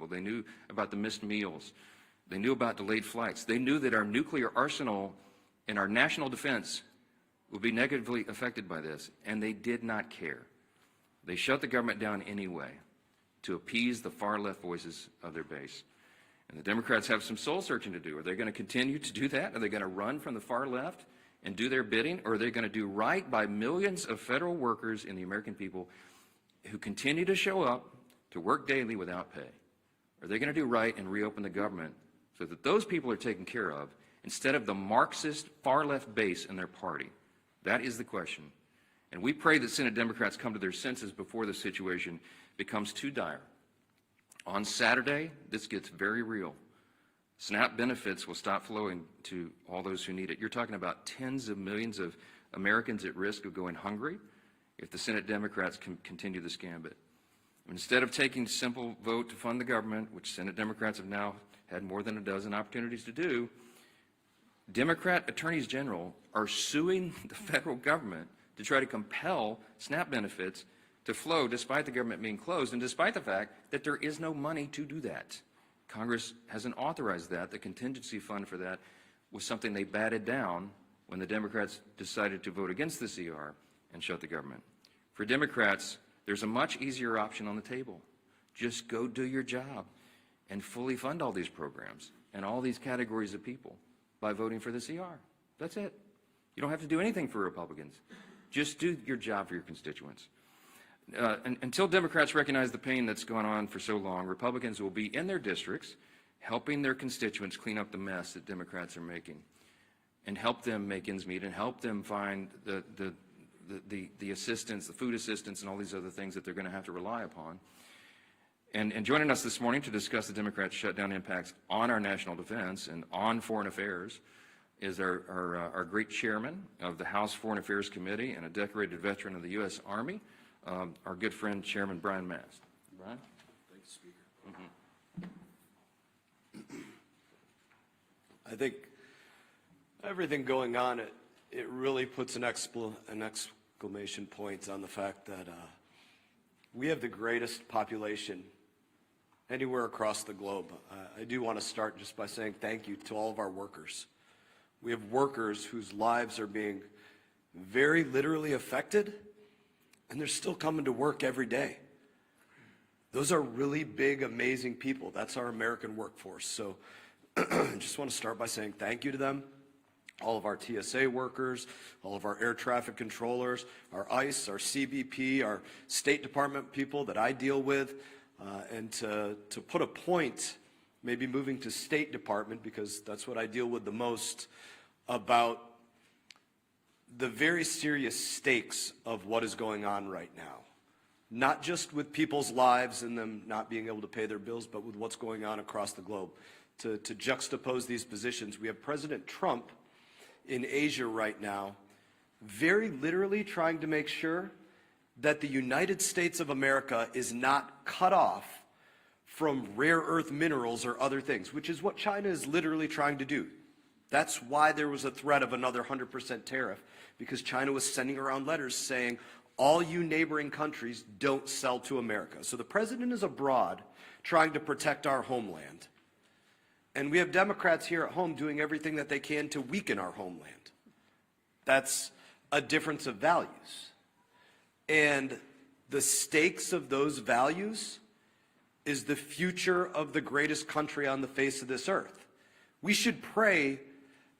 people. They knew about the missed meals. They knew about delayed flights. They knew that our nuclear arsenal and our national defense would be negatively affected by this, and they did not care. They shut the government down anyway to appease the far-left voices of their base. And the Democrats have some soul-searching to do. Are they going to continue to do that? Are they going to run from the far left and do their bidding? Or are they going to do right by millions of federal workers and the American people who continue to show up to work daily without pay? Are they going to do right and reopen the government so that those people are taken care of instead of the Marxist far-left base in their party? That is the question. And we pray that Senate Democrats come to their senses before the situation becomes too dire. On Saturday, this gets very real. SNAP benefits will stop flowing to all those who need it. You're talking about tens of millions of Americans at risk of going hungry if the Senate Democrats can continue this gambit. Instead of taking a simple vote to fund the government, which Senate Democrats have now had more than a dozen opportunities to do, Democrat attorneys general are suing the federal government to try to compel SNAP benefits to flow despite the government being closed and despite the fact that there is no money to do that. Congress hasn't authorized that. The contingency fund for that was something they batted down when the Democrats decided to vote against the CR and shut the government. For Democrats, there's a much easier option on the table. Just go do your job and fully fund all these programs and all these categories of people by voting for the CR. That's it. You don't have to do anything for Republicans. Just do your job for your constituents. Until Democrats recognize the pain that's gone on for so long, Republicans will be in their districts helping their constituents clean up the mess that Democrats are making and help them make ends meet and help them find the assistance, the food assistance and all these other things that they're going to have to rely upon. And joining us this morning to discuss the Democrats' shutdown impacts on our national defense and on foreign affairs is our great chairman of the House Foreign Affairs Committee and a decorated veteran of the U.S. Army, our good friend, Chairman Brian Mast. Brian? Thank you, Speaker. I think everything going on, it really puts an exclamation point on the fact that we have the greatest population anywhere across the globe. I do want to start just by saying thank you to all of our workers. We have workers whose lives are being very literally affected, and they're still coming to work every day. Those are really big, amazing people. That's our American workforce. So I just want to start by saying thank you to them, all of our TSA workers, all of our air traffic controllers, our ICE, our CBP, our State Department people that I deal with, and to put a point, maybe moving to State Department, because that's what I deal with the most, about the very serious stakes of what is going on right now. Not just with people's lives and them not being able to pay their bills, but with what's going on across the globe. To juxtapose these positions, we have President Trump in Asia right now, very literally trying to make sure that the United States of America is not cut off from rare earth minerals or other things, which is what China is literally trying to do. That's why there was a threat of another 100% tariff, because China was sending around letters saying, all you neighboring countries don't sell to America. So the president is abroad trying to protect our homeland. And we have Democrats here at home doing everything that they can to weaken our homeland. That's a difference of values. And the stakes of those values is the future of the greatest country on the face of this earth. We should pray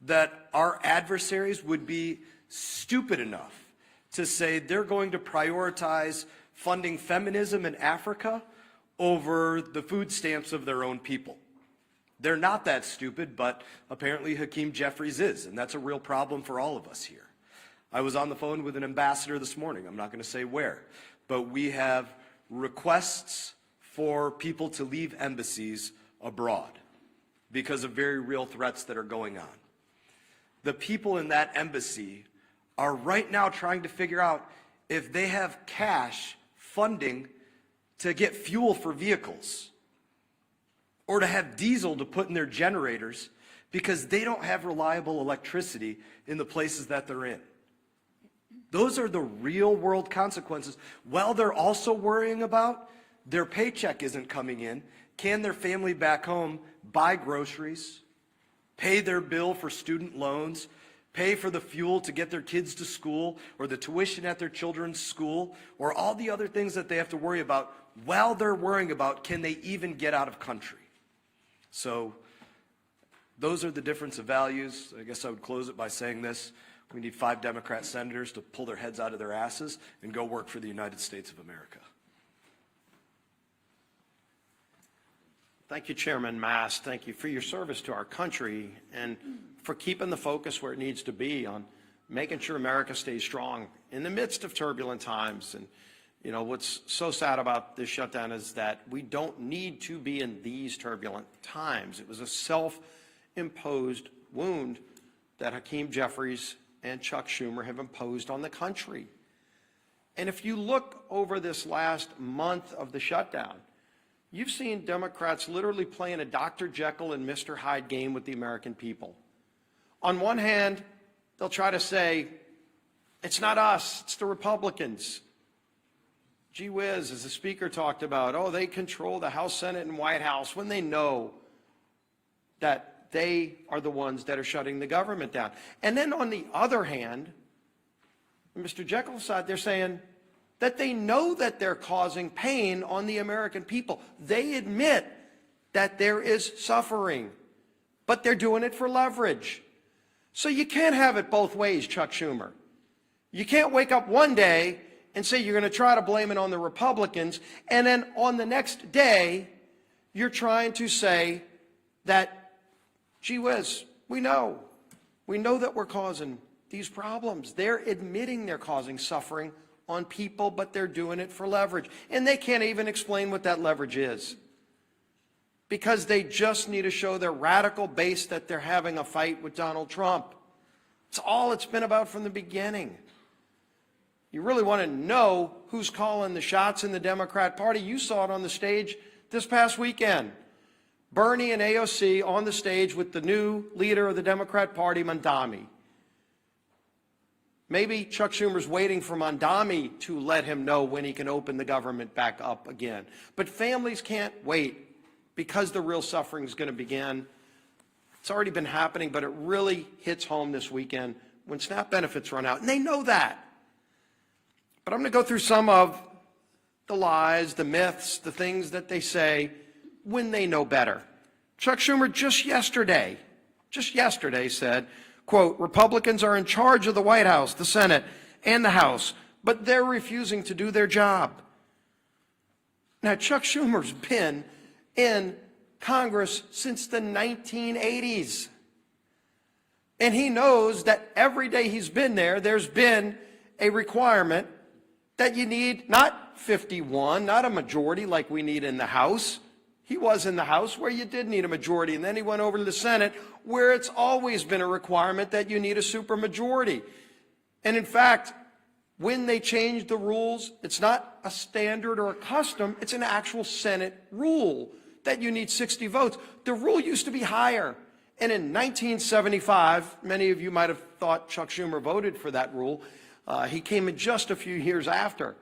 that our adversaries would be stupid enough to say they're going to prioritize funding feminism in Africa over the food stamps of their own people. They're not that stupid, but apparently Hakeem Jeffries is, and that's a real problem for all of us here. I was on the phone with an ambassador this morning. I'm not going to say where, but we have requests for people to leave embassies abroad because of very real threats that are going on. The people in that embassy are right now trying to figure out if they have cash funding to get fuel for vehicles or to have diesel to put in their generators because they don't have reliable electricity in the places that they're in. Those are the real world consequences. While they're also worrying about their paycheck isn't coming in Can their family back home buy groceries, pay their bill for student loans, pay for the fuel to get their kids to school, or the tuition at their children's school, or all the other things that they have to worry about while they're worrying about, can they even get out of country? So those are the difference of values. I guess I would close it by saying this. We need 5 Democrat senators to pull their heads out of their asses and go work for the United States of America. Thank you, Chairman Mast. Thank you for your service to our country and for keeping the focus where it needs to be on making sure America stays strong in the midst of turbulent times. And, you know, what's so sad about this shutdown is that we don't need to be in these turbulent times. It was a self-imposed wound that Hakeem Jeffries and Chuck Schumer have imposed on the country. And if you look over this last month of the shutdown, you've seen Democrats literally playing a Dr. Jekyll and Mr. Hyde game with the American people. On one hand, they'll try to say, it's not us, it's the Republicans. Gee whiz, as the speaker talked about, oh, they control the House, Senate, and White House, when they know that they are the ones that are shutting the government down. And then on the other hand, Mr. Jekyll's side, they're saying that they know that they're causing pain on the American people. They admit that there is suffering, but they're doing it for leverage. So you can't have it both ways, Chuck Schumer. You can't wake up one day and say you're going to try to blame it on the Republicans, and then on the next day, you're trying to say that, gee whiz, we know that we're causing these problems. They're admitting they're causing suffering on people, but they're doing it for leverage. And they can't even explain what that leverage is, because they just need to show their radical base that they're having a fight with Donald Trump. It's all it's been about from the beginning. You really want to know who's calling the shots in the Democrat Party? You saw it on the stage this past weekend. Bernie and AOC on the stage with the new leader of the Democrat Party, Mondami. Maybe Chuck Schumer's waiting for Mondami to let him know when he can open the government back up again. But families can't wait, because the real suffering is going to begin. It's already been happening, but it really hits home this weekend when SNAP benefits run out, and they know that. But I'm going to go through some of the lies, the myths, the things that they say when they know better. Chuck Schumer just yesterday said, quote, Republicans are in charge of the White House, the Senate, and the House, but they're refusing to do their job. Now, Chuck Schumer's been in Congress since the 1980s. And he knows that every day he's been there, there's been a requirement that you need not 51, not a majority like we need in the House. He was in the House where you did need a majority, and then he went over to the Senate where it's always been a requirement that you need a supermajority. And in fact, when they changed the rules, it's not a standard or a custom, it's an actual Senate rule that you need 60 votes. The rule used to be higher. And in 1975, many of you might have thought Chuck Schumer voted for that rule. He came in just a few years after.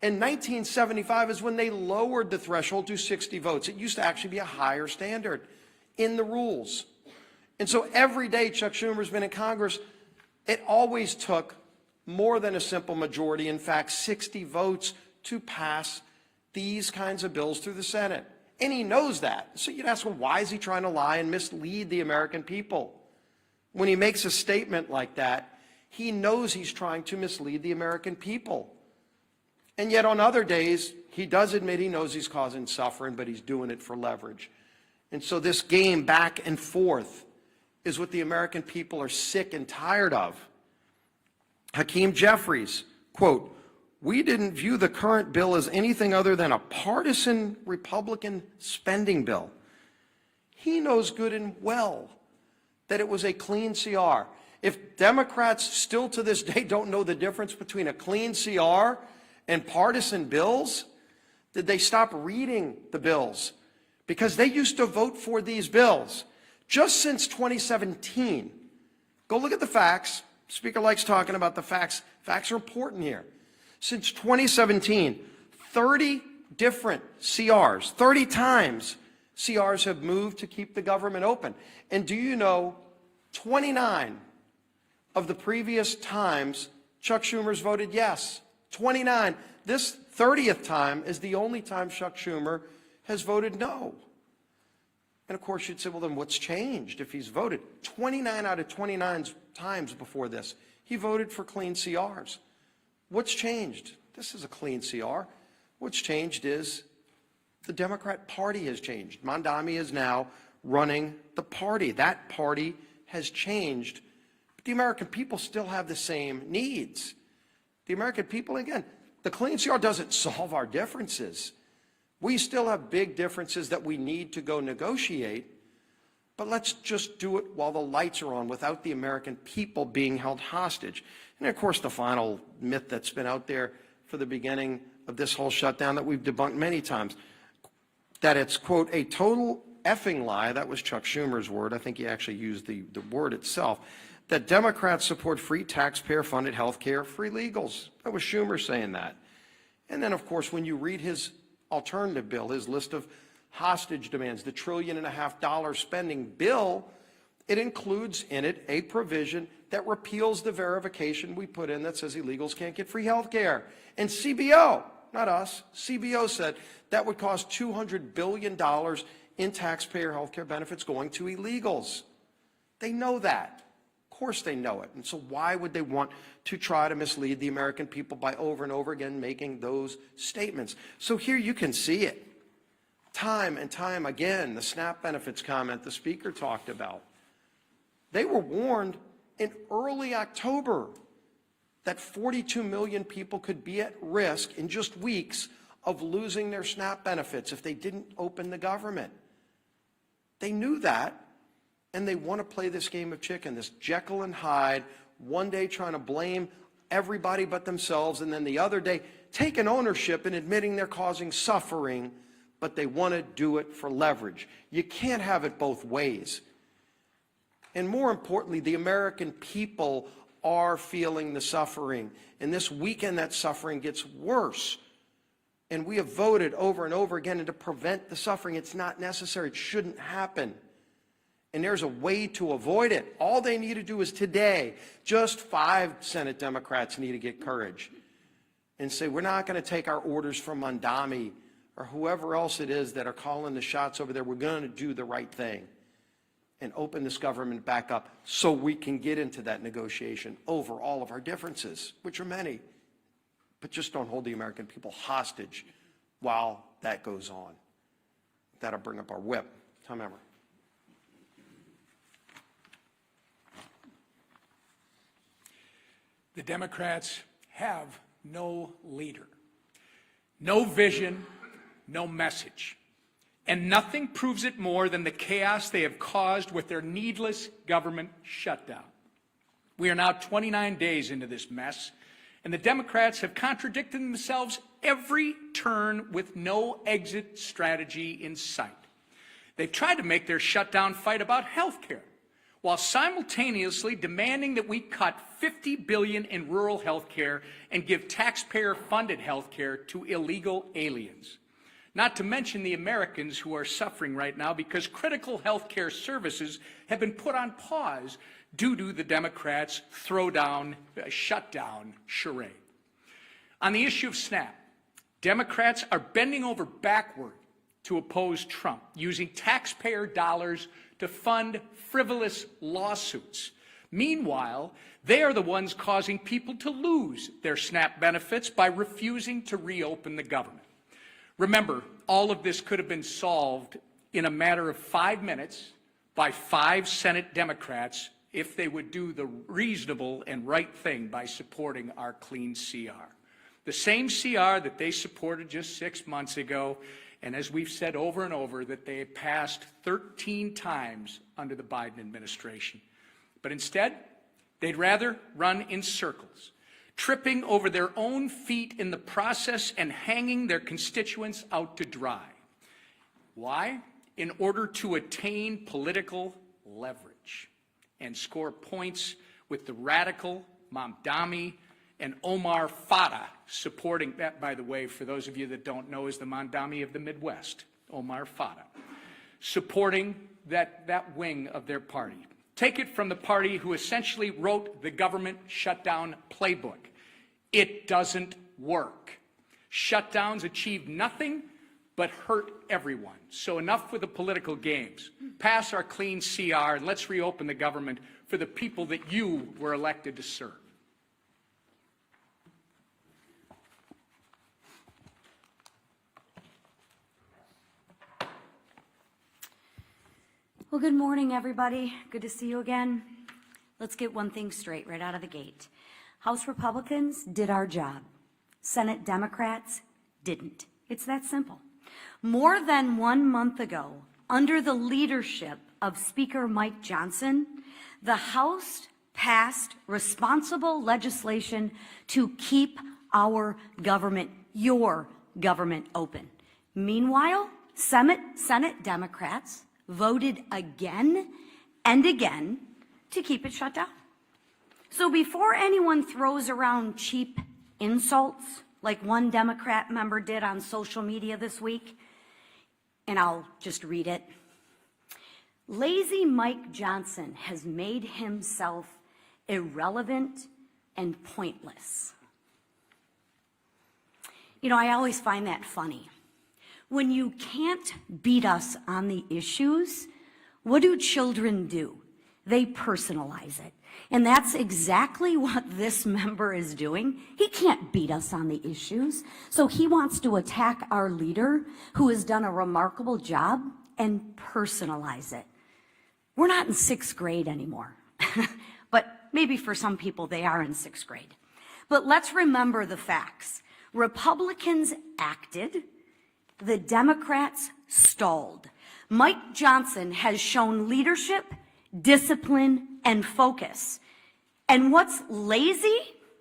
In 1975 is when they lowered the threshold to 60 votes. It used to actually be a higher standard in the rules. And so every day Chuck Schumer's been in Congress, it always took more than a simple majority, in fact, 60 votes to pass these kinds of bills through the Senate. And he knows that. So you'd ask him, why is he trying to lie and mislead the American people? When he makes a statement like that, he knows he's trying to mislead the American people. And yet on other days, he does admit he knows he's causing suffering, but he's doing it for leverage. And so this game back and forth is what the American people are sick and tired of. Hakeem Jeffries, quote, we didn't view the current bill as anything other than a partisan Republican spending bill. He knows good and well that it was a clean CR. If Democrats still to this day don't know the difference between a clean CR and partisan bills, did they stop reading the bills? Because they used to vote for these bills just since 2017. Go look at the facts. Speaker likes talking about the facts. Facts are important here. Since 2017, 30 different CRs, 30 times CRs have moved to keep the government open. And do you know, 29 of the previous times Chuck Schumer's voted yes. 29. This 30th time is the only time Chuck Schumer has voted no. And of course you'd say, well, then what's changed if he's voted? 29 out of 29 times before this, he voted for clean CRs. What's changed? This is a clean CR. What's changed is the Democrat Party has changed. Mondami is now running the party. That party has changed. But the American people still have the same needs. The American people, again, the clean CR doesn't solve our differences. We still have big differences that we need to go negotiate, but let's just do it while the lights are on without the American people being held hostage. And of course, the final myth that's been out there for the beginning of this whole shutdown that we've debunked many times, that it's, quote, a total effing lie, that was Chuck Schumer's word, I think he actually used the word itself, that Democrats support free taxpayer-funded health care, free legals. That was Schumer saying that. And then, of course, when you read his alternative bill, his list of hostage demands, the $1.5 trillion spending bill, it includes in it a provision that repeals the verification we put in that says illegals can't get free health care. And CBO, not us, CBO said that would cost $200 billion in taxpayer health care benefits going to illegals. They know that. Of course they know it. And so why would they want to try to mislead the American people by over and over again making those statements? So here you can see it. Time and time again, the SNAP benefits comment the speaker talked about. They were warned in early October that 42 million people could be at risk in just weeks of losing their SNAP benefits if they didn't open the government. They knew that, and they want to play this game of chicken, this Jekyll and Hyde, one day trying to blame everybody but themselves, and then the other day taking ownership and admitting they're causing suffering, but they want to do it for leverage. You can't have it both ways. And more importantly, the American people are feeling the suffering. And this weekend, that suffering gets worse. And we have voted over and over again to prevent the suffering. It's not necessary. It shouldn't happen. And there's a way to avoid it. All they need to do is today, just 5 Senate Democrats need to get courage and say, we're not going to take our orders from Mondami or whoever else it is that are calling the shots over there. We're going to do the right thing and open this government back up so we can get into that negotiation over all of our differences, which are many, but just don't hold the American people hostage while that goes on. That'll bring up our whip. Tom Emmer. The Democrats have no leader, no vision, no message. And nothing proves it more than the chaos they have caused with their needless government shutdown. We are now 29 days into this mess, and the Democrats have contradicted themselves every turn with no exit strategy in sight. They've tried to make their shutdown fight about health care, while simultaneously demanding that we cut $50 billion in rural health care and give taxpayer-funded health care to illegal aliens. Not to mention the Americans who are suffering right now because critical health care services have been put on pause due to the Democrats' shutdown charade. On the issue of SNAP, Democrats are bending over backward to oppose Trump, using taxpayer dollars to fund frivolous lawsuits. Meanwhile, they are the ones causing people to lose their SNAP benefits by refusing to reopen the government. Remember, all of this could have been solved in a matter of 5 minutes by 5 Senate Democrats if they would do the reasonable and right thing by supporting our clean CR. The same CR that they supported just 6 months ago, and as we've said over and over, that they passed 13 times under the Biden administration. But instead, they'd rather run in circles, tripping over their own feet in the process and hanging their constituents out to dry. Why? In order to attain political leverage and score points with the radical Mamdani and Omar Fata supporting that, by the way, for those of you that don't know, is the Mamdani of the Midwest, Omar Fata. supporting that wing of their party. Take it from the party who essentially wrote the government shutdown playbook. It doesn't work. Shutdowns achieve nothing but hurt everyone. So enough with the political games. Pass our clean CR and let's reopen the government for the people that you were elected to serve. Well, good morning, everybody. Good to see you again. Let's get one thing straight right out of the gate. House Republicans did our job. Senate Democrats didn't. It's that simple. More than 1 month ago, under the leadership of Speaker Mike Johnson, the House passed responsible legislation to keep our government, your government, open. Meanwhile, Senate Democrats voted again and again to keep it shut down. So before anyone throws around cheap insults like one Democrat member did on social media this week, and I'll just read it. Lazy Mike Johnson has made himself irrelevant and pointless. You know, I always find that funny. When you can't beat us on the issues, what do children do? They personalize it. And that's exactly what this member is doing. He can't beat us on the issues. So he wants to attack our leader, who has done a remarkable job, and personalize it. We're not in 6th grade anymore. But maybe for some people they are in 6th grade. But let's remember the facts. Republicans acted. The Democrats stalled. Mike Johnson has shown leadership, discipline, and focus. And what's lazy,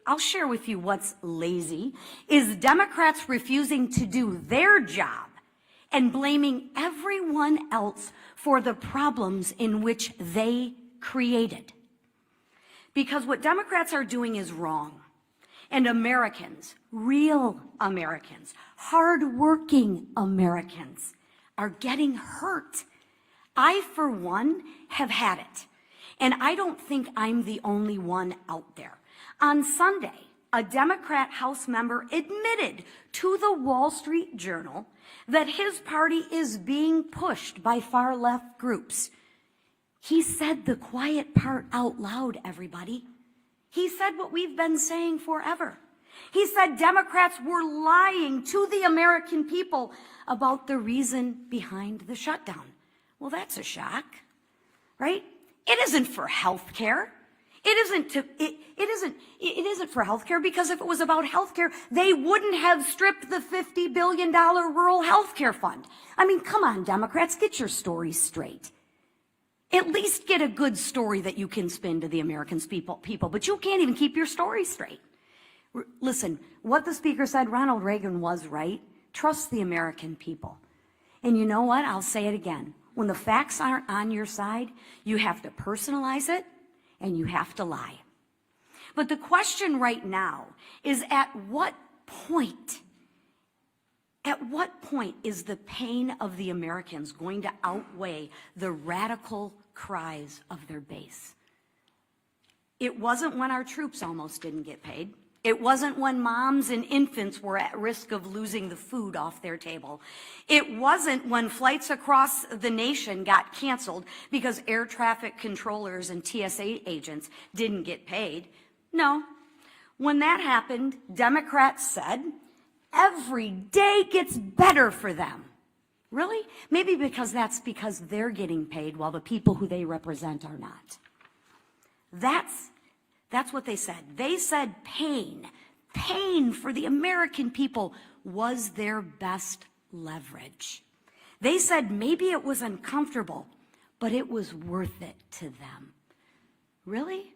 I'll share with you what's lazy, is Democrats refusing to do their job and blaming everyone else for the problems in which they created. Because what Democrats are doing is wrong. And Americans, real Americans, hardworking Americans, are getting hurt. I, for one, have had it. And I don't think I'm the only one out there. On Sunday, a Democrat House member admitted to the Wall Street Journal that his party is being pushed by far-left groups. He said the quiet part out loud, everybody. He said what we've been saying forever. He said Democrats were lying to the American people about the reason behind the shutdown. Well, that's a shock, right? It isn't for health care. It isn't for health care, because if it was about health care, they wouldn't have stripped the $50 billion rural health care fund. I mean, come on, Democrats, get your stories straight. At least get a good story that you can spin to the American people, but you can't even keep your story straight. Listen, what the speaker said, Ronald Reagan was right. Trust the American people. And you know what? I'll say it again. When the facts aren't on your side, you have to personalize it and you have to lie. But the question right now is, at what point is the pain of the Americans going to outweigh the radical cries of their base? It wasn't when our troops almost didn't get paid. It wasn't when moms and infants were at risk of losing the food off their table. It wasn't when flights across the nation got canceled because air traffic controllers and TSA agents didn't get paid. No. When that happened, Democrats said, every day gets better for them. Really? Maybe because they're getting paid while the people who they represent are not. That's what they said. They said pain for the American people was their best leverage. They said maybe it was uncomfortable, but it was worth it to them. Really?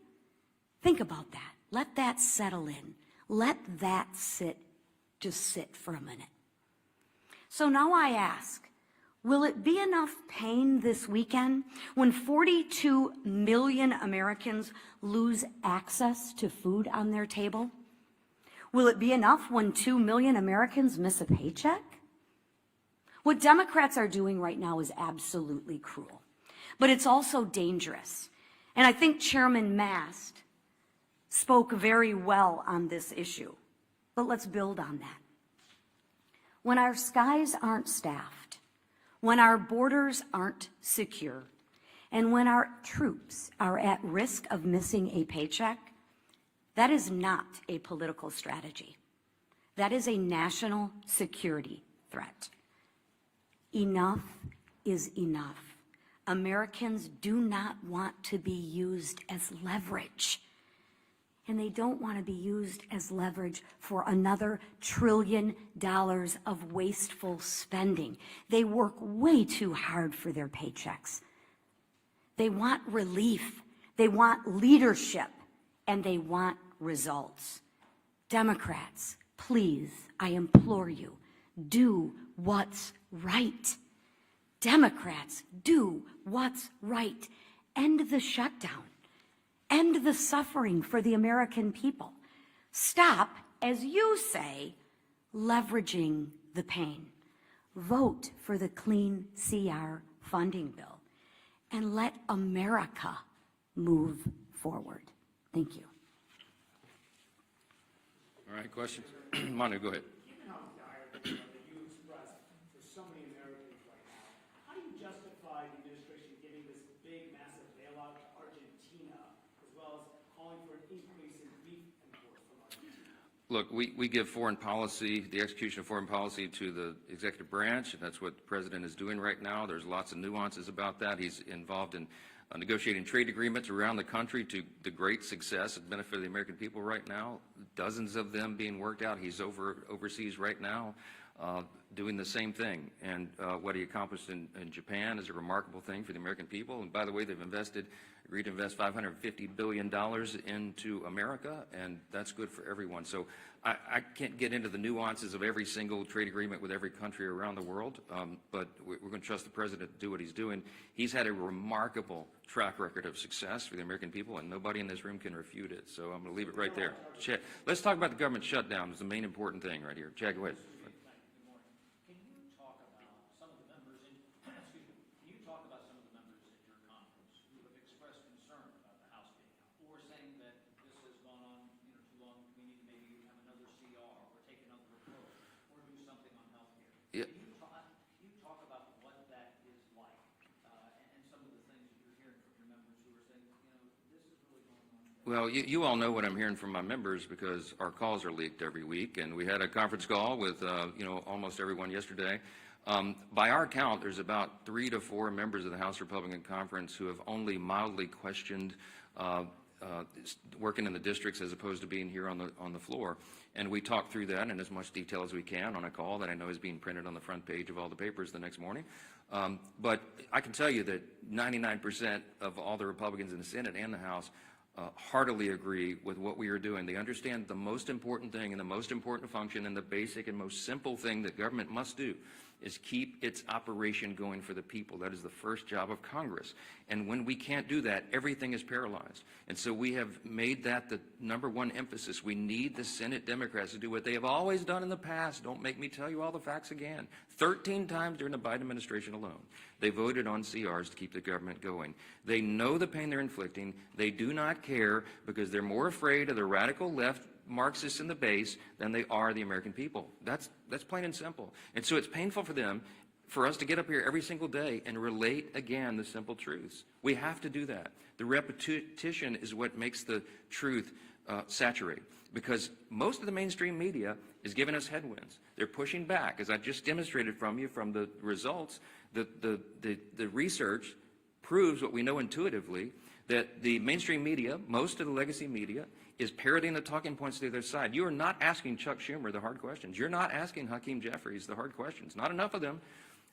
Think about that. Let that settle in. Let that just sit for a minute. So now I ask, will it be enough pain this weekend when 42 million Americans lose access to food on their table? Will it be enough when 2 million Americans miss a paycheck? What Democrats are doing right now is absolutely cruel, but it's also dangerous. And I think Chairman Mast spoke very well on this issue, but let's build on that. When our skies aren't staffed, when our borders aren't secure, and when our troops are at risk of missing a paycheck, that is not a political strategy. That is a national security threat. Enough is enough. Americans do not want to be used as leverage. And they don't want to be used as leverage for another $1 trillion of wasteful spending. They work way too hard for their paychecks. They want relief, they want leadership, and they want results. Democrats, please, I implore you, do what's right. Democrats, do what's right. End the shutdown. End the suffering for the American people. Stop, as you say, leveraging the pain. Vote for the Clean CR funding bill and let America move forward. Thank you. All right, questions? Manu, go ahead. Given how dire the that you expressed for so many Americans right now, how do you justify the administration giving this big, massive bailout to Argentina, as well as calling for an increase in beef imports from Argentina? Look, we give foreign policy, the execution of foreign policy to the executive branch, and that's what the president is doing right now. There's lots of nuances about that. He's involved in negotiating trade agreements around the country to the great success and benefit of the American people right now. Dozens of them being worked out. He's overseas right now doing the same thing. And what he accomplished in Japan is a remarkable thing for the American people. And by the way, they've agreed to invest $550 billion into America, and that's good for everyone. So I can't get into the nuances of every single trade agreement with every country around the world, but we're going to trust the president to do what he's doing. He's had a remarkable track record of success for the American people, and nobody in this room can refute it. So I'm going to leave it right there. Chad, let's talk about the government shutdown. It's the main important thing right here. Chad, go ahead. Can you talk about some of the members in, excuse me, can you talk about some of the members at your conference who have expressed concern about the House being out, or saying that this has gone on, too long, we need to maybe have another CR or take another approach or do something on healthcare? Yeah. Can you talk about what that is like and some of the things that you're hearing from your members who are saying, this is really going on? Well, you all know what I'm hearing from my members because our calls are leaked every week, and we had a conference call with almost everyone yesterday. By our count, there's about 3 to 4 members of the House Republican Conference who have only mildly questioned working in the districts as opposed to being here on the floor. And we talked through that in as much detail as we can on a call that I know is being printed on the front page of all the papers the next morning. But I can tell you that 99% of all the Republicans in the Senate and the House heartily agree with what we are doing. They understand the most important thing and the most important function and the basic and most simple thing that government must do is keep its operation going for the people. That is the first job of Congress. And when we can't do that, everything is paralyzed. And so we have made that the #1 emphasis. We need the Senate Democrats to do what they have always done in the past. Don't make me tell you all the facts again. 13 times during the Biden administration alone, they voted on CRs to keep the government going. They know the pain they're inflicting. They do not care because they're more afraid of the radical left Marxists in the base than they are the American people. That's plain and simple. And so it's painful for them, for us to get up here every single day and relate again the simple truths. We have to do that. The repetition is what makes the truth saturate, because most of the mainstream media is giving us headwinds. They're pushing back, as I just demonstrated from you from the results. The research proves what we know intuitively, that the mainstream media, most of the legacy media, is parroting the talking points to the other side. You are not asking Chuck Schumer the hard questions. You're not asking Hakeem Jeffries the hard questions. Not enough of them.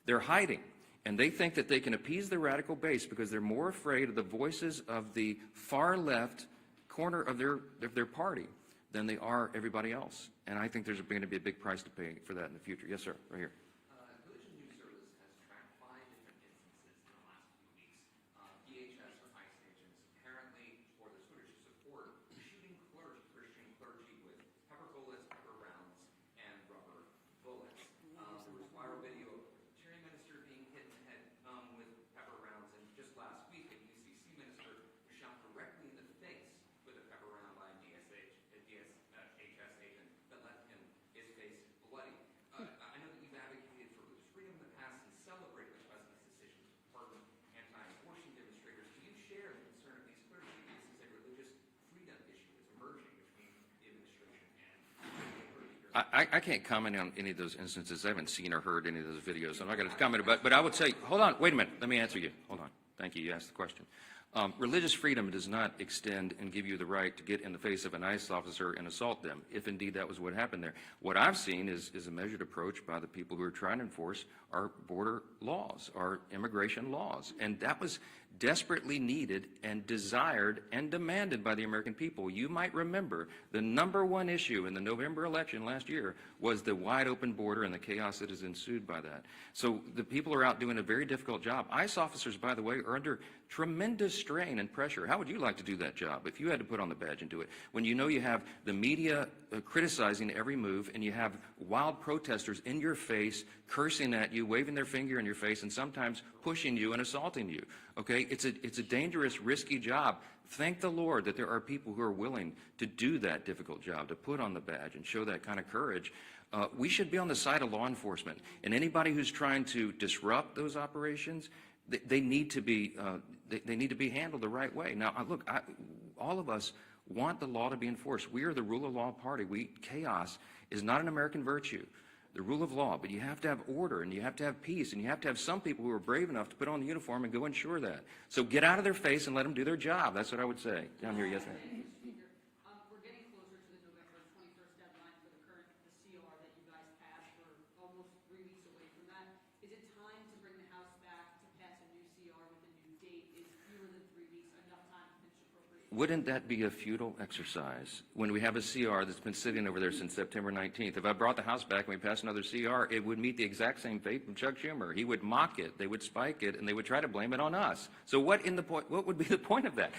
They're hiding. And they think that they can appease the radical base because they're more afraid of the voices of the far left corner of their party than they are everybody else. And I think there's going to be a big price to pay for that in the future. Yes, sir. Right here. Collision News Service has tracked 5 different instances in the last few weeks. DHS or ICE agents apparently, or the Twitter to support, shooting Christian clergy with pepper bullets, pepper rounds, and rubber bullets. There was viral video of I can't comment on any of those instances. I haven't seen or heard any of those videos. So I'm not going to comment about it. But I would say, hold on, wait a minute. Let me answer you. Hold on. Thank you. You asked the question. Religious freedom does not extend and give you the right to get in the face of an ICE officer and assault them, if indeed that was what happened there. What I've seen is a measured approach by the people who are trying to enforce our border laws, our immigration laws. And that was desperately needed and desired and demanded by the American people. You might remember the #1 issue in the November election last year was the wide open border and the chaos that has ensued by that. So the people are out doing a very difficult job. ICE officers, by the way, are under tremendous strain and pressure. How would you like to do that job if you had to put on the badge and do it? When you know you have the media criticizing every move, and you have wild protesters in your face, cursing at you, waving their finger in your face, and sometimes pushing you and assaulting you. Okay, it's a dangerous, risky job. Thank the Lord that there are people who are willing to do that difficult job, to put on the badge and show that kind of courage. We should be on the side of law enforcement, and anybody who's trying to disrupt those operations, they need to be handled the right way. Now, look, all of us want the law to be enforced. We are the rule of law party. Chaos is not an American virtue. The rule of law, but you have to have order, and you have to have peace, and you have to have some people who are brave enough to put on the uniform and go ensure that. So get out of their face and let them do their job. That's what I would say. Down here, yes, ma'am. We're getting closer to the November 21st deadline for the CR that you guys passed. We're almost 3 weeks away from that. Is it time to bring the House back to pass a new CR with a new date? Is fewer than 3 weeks enough time to finish appropriating? Wouldn't that be a futile exercise when we have a CR that's been sitting over there since September 19th? If I brought the House back and we passed another CR, it would meet the exact same fate from Chuck Schumer. He would mock it, they would spike it, and they would try to blame it on us. So what would be the point of that?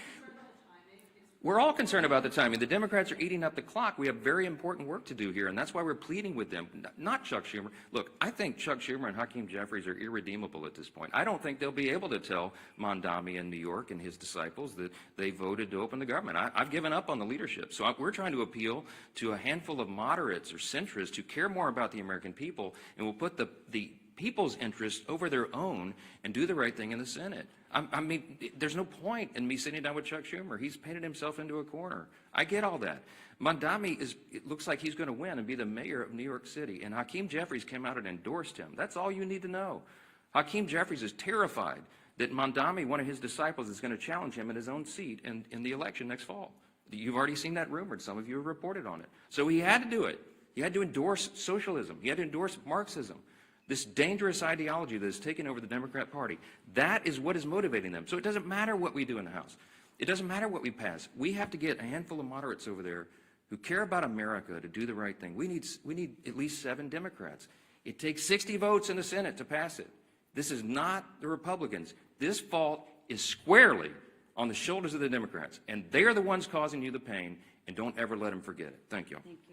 We're all concerned about the timing. The Democrats are eating up the clock. We have very important work to do here, and that's why we're pleading with them, not Chuck Schumer. Look, I think Chuck Schumer and Hakeem Jeffries are irredeemable at this point. I don't think they'll be able to tell Mondami in New York and his disciples that they voted to open the government. I've given up on the leadership. So we're trying to appeal to a handful of moderates or centrists who care more about the American people and will put the people's interests over their own and do the right thing in the Senate. I mean, there's no point in me sitting down with Chuck Schumer. He's painted himself into a corner. I get all that. Mondami it looks like he's going to win and be the mayor of New York City. And Hakeem Jeffries came out and endorsed him. That's all you need to know. Hakeem Jeffries is terrified that Mondami, one of his disciples, is going to challenge him in his own seat in the election next fall. You've already seen that rumored. Some of you have reported on it. So he had to do it. He had to endorse socialism. He had to endorse Marxism. This dangerous ideology that has taken over the Democrat Party, that is what is motivating them. So it doesn't matter what we do in the House. It doesn't matter what we pass. We have to get a handful of moderates over there who care about America to do the right thing. We need at least 7 Democrats. It takes 60 votes in the Senate to pass it. This is not the Republicans. This fault is squarely on the shoulders of the Democrats, and they are the ones causing you the pain, and don't ever let them forget it. Thank you. Thank you.